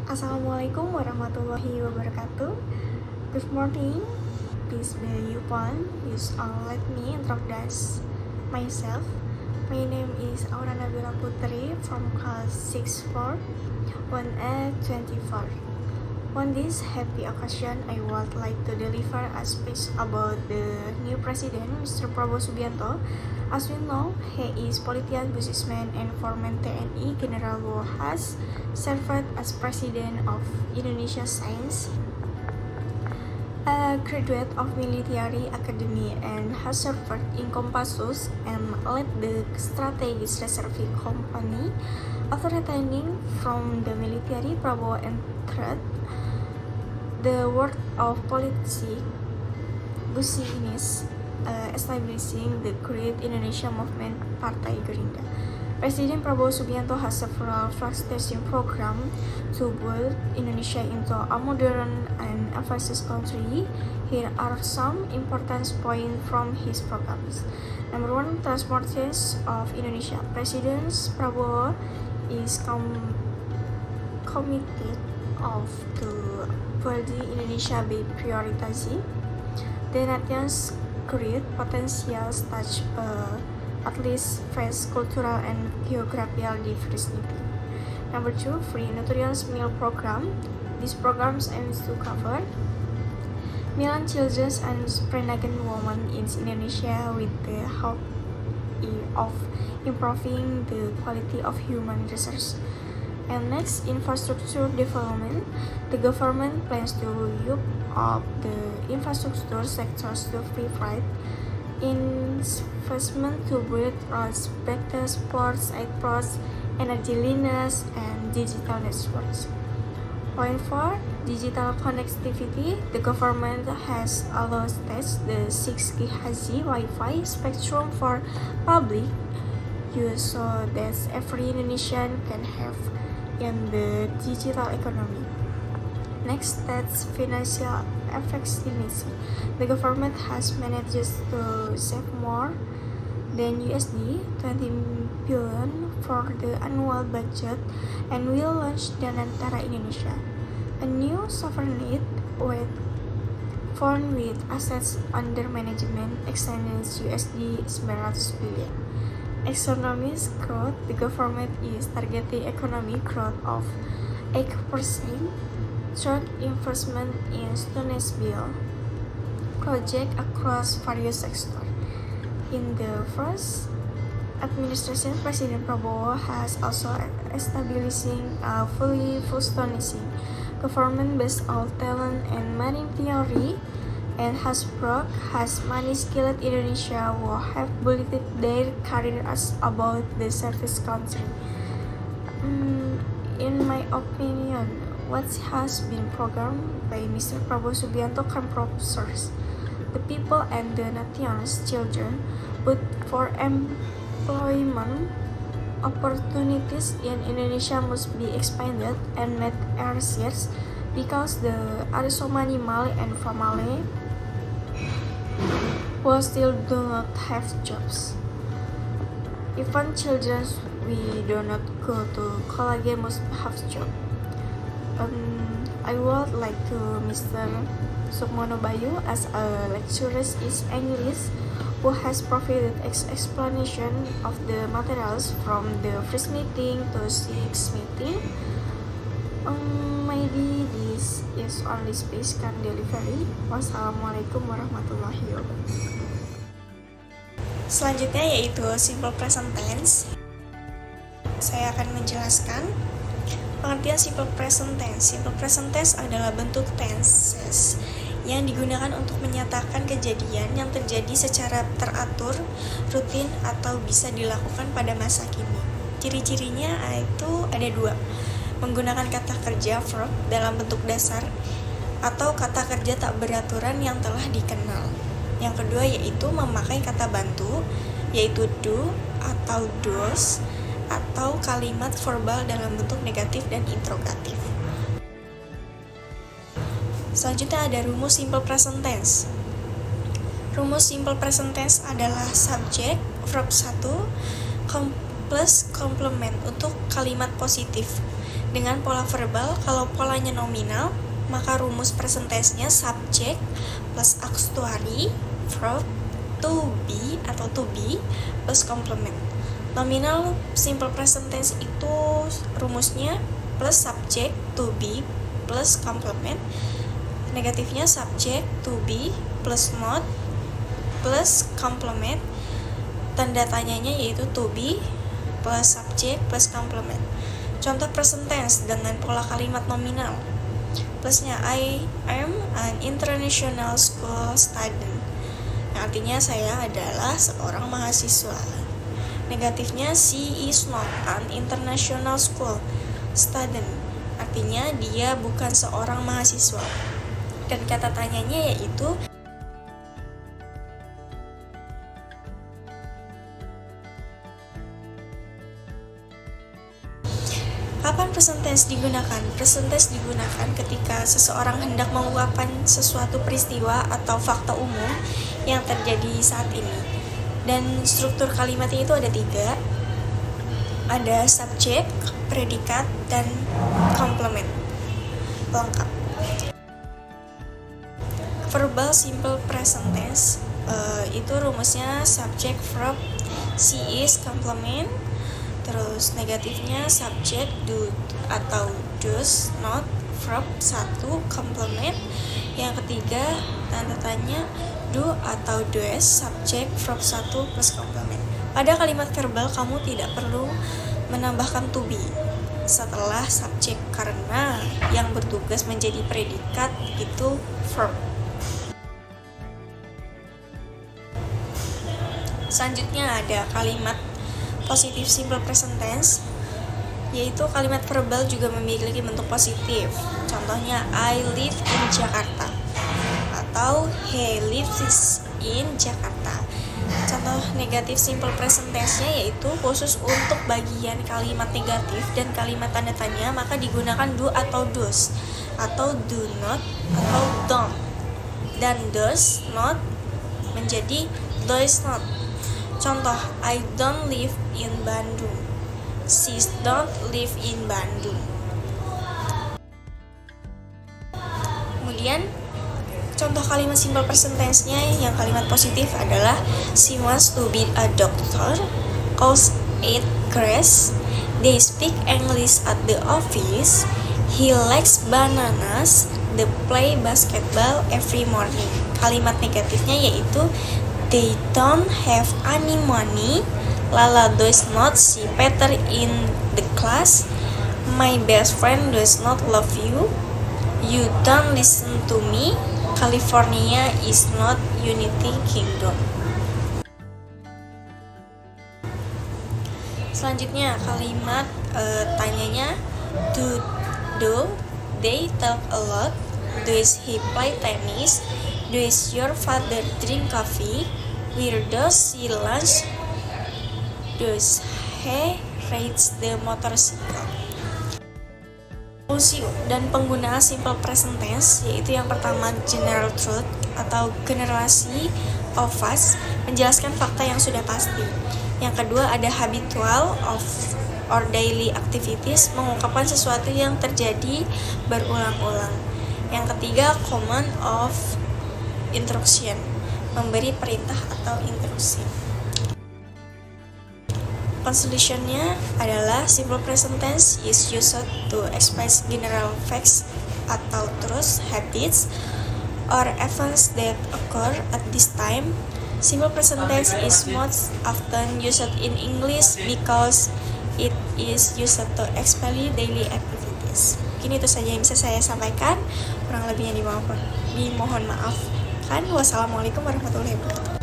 Assalamualaikum warahmatullahi wabarakatuh. Good morning, peace be upon you all. Let me introduce myself. My name is Aura Nabila Putri from class 6-4, 1A24. On this happy occasion, I would like to deliver a speech about the new president, Mr. Prabowo Subianto. As we know, he is politician, businessman, and former TNI General who has served as president of Indonesia since a graduate of military academy and has served in Kopassus and led the strategic reserve company. After returning from the military, Prabowo entered the world of politics, establishing the Great Indonesia Movement Partai Gerindra. President Prabowo Subianto has several flagship programs to build Indonesia into a modern and ambitious country. Here are some important points from his programs. Number 1, transportation of Indonesia. President Prabowo is committed to building Indonesia by prioritizing the nation's great potential such at least vast cultural and geographical diversity. Number 2, free nutritious meal program. This program aims to cover million children and pregnant women in Indonesia with the hope of improving the quality of human resources. And next, infrastructure development. The government plans to use up the infrastructure sectors to provide investment to build roads, better ports, airports, energy lines, and digital networks. Point 4, digital connectivity. The government has allowed the 6 GHz Wi-Fi spectrum for public use so that every Indonesian can have in the digital economy. Next, that's financial efficiency. The government has managed to save more than USD 20 billion for the annual budget and will launch Danantara Indonesia, a new sovereign fund with assets under management exceeding USD 900 billion. Economic growth. The government is targeting economic growth of 8% through investment in sustainable projects across various sectors. In the first administration, President Prabowo has also establishing a fully functioning government based on talent and marine theory, and has many skilled Indonesia who have built their careers about the service country. In my opinion, what has been programmed by Mr. Prabowo Subianto can prosper the people and the nation's children, but for employment opportunities in Indonesia must be expanded and made easier because there are so many Malay and family who still do not have jobs. Even children we do not go to college must have job. I would like to Mr. Sukmono Bayu as a lecturer in English who has provided explanation of the materials from the first meeting to sixth meeting. Maybe this is only speech can delivery. Wassalamualaikum warahmatullahi wabarakatuh. Selanjutnya yaitu simple present tense. Saya akan menjelaskan pengertian simple present tense. Simple present tense adalah bentuk tenses yang digunakan untuk menyatakan kejadian yang terjadi secara teratur, rutin, atau bisa dilakukan pada masa kini. Ciri-cirinya itu ada 2. Menggunakan kata kerja verb dalam bentuk dasar atau kata kerja tak beraturan yang telah dikenal. Yang kedua yaitu memakai kata bantu, yaitu do atau does, atau kalimat verbal dalam bentuk negatif dan interrogatif. Selanjutnya ada rumus simple present tense. Rumus simple present tense adalah subject, verb 1, plus complement untuk kalimat positif. Dengan pola verbal, kalau polanya nominal, maka rumus present tense-nya subject plus auxiliary verb to be atau to be plus complement. Nominal simple present tense itu rumusnya plus subject to be plus complement. Negatifnya subject to be plus not plus complement. Tanda tanyanya yaitu to be plus subject plus complement. Contoh present tense dengan pola kalimat nominal. Plusnya I am an international school student. Artinya saya adalah seorang mahasiswa. Negatifnya she is not an international school student. Artinya dia bukan seorang mahasiswa. Dan kata tanyanya yaitu kapan present tense digunakan? Present tense digunakan ketika seseorang hendak mengungkapkan sesuatu peristiwa atau fakta umum yang terjadi saat ini. Dan struktur kalimatnya itu ada 3. Ada subjek, predikat, dan complement. Lengkap. Verbal simple present tense itu rumusnya subject verb she is complement. Terus negatifnya subject do atau does not verb 1 complement. Yang ketiga tanda tanya do atau does subject verb 1 plus complement. Pada kalimat verbal kamu tidak perlu menambahkan to be setelah subject karena yang bertugas menjadi predikat itu verb. Selanjutnya ada kalimat positif simple present tense, yaitu kalimat verbal juga memiliki bentuk positif. Contohnya I live in Jakarta atau he lives in Jakarta. Contoh negatif simple present tense-nya yaitu khusus untuk bagian kalimat negatif dan kalimat tanda tanya maka digunakan do atau does atau do not atau don't. Dan does not menjadi does not. Contoh, I don't live in Bandung. She don't live in Bandung. Kemudian, contoh kalimat simple present tense-nya yang kalimat positif adalah she wants to be a doctor, cause it Grace. They speak English at the office. He likes bananas. They play basketball every morning. Kalimat negatifnya yaitu they don't have any money. Lala does not see Peter in the class. My best friend does not love you. You don't listen to me. California is not United Kingdom. Selanjutnya kalimat tanyanya do they talk a lot? Does he play tennis? Does your father drink coffee? Where does he lunch? Does he ride the motorcycle? Fungsi dan penggunaan simple present tense yaitu yang pertama general truth atau generasi of facts, menjelaskan fakta yang sudah pasti. Yang kedua ada habitual of or daily activities, mengungkapkan sesuatu yang terjadi berulang-ulang. Yang ketiga command of instruction, memberi perintah atau instruksi. Conclusionnya adalah simple present tense is used to express general facts atau truths, habits, or events that occur at this time. Simple present tense is most often used in English because it is used to explain daily activities. Mungkin itu saja yang bisa saya sampaikan. Kurang lebihnya dimohon maaf. Wassalamualaikum warahmatullahi wabarakatuh.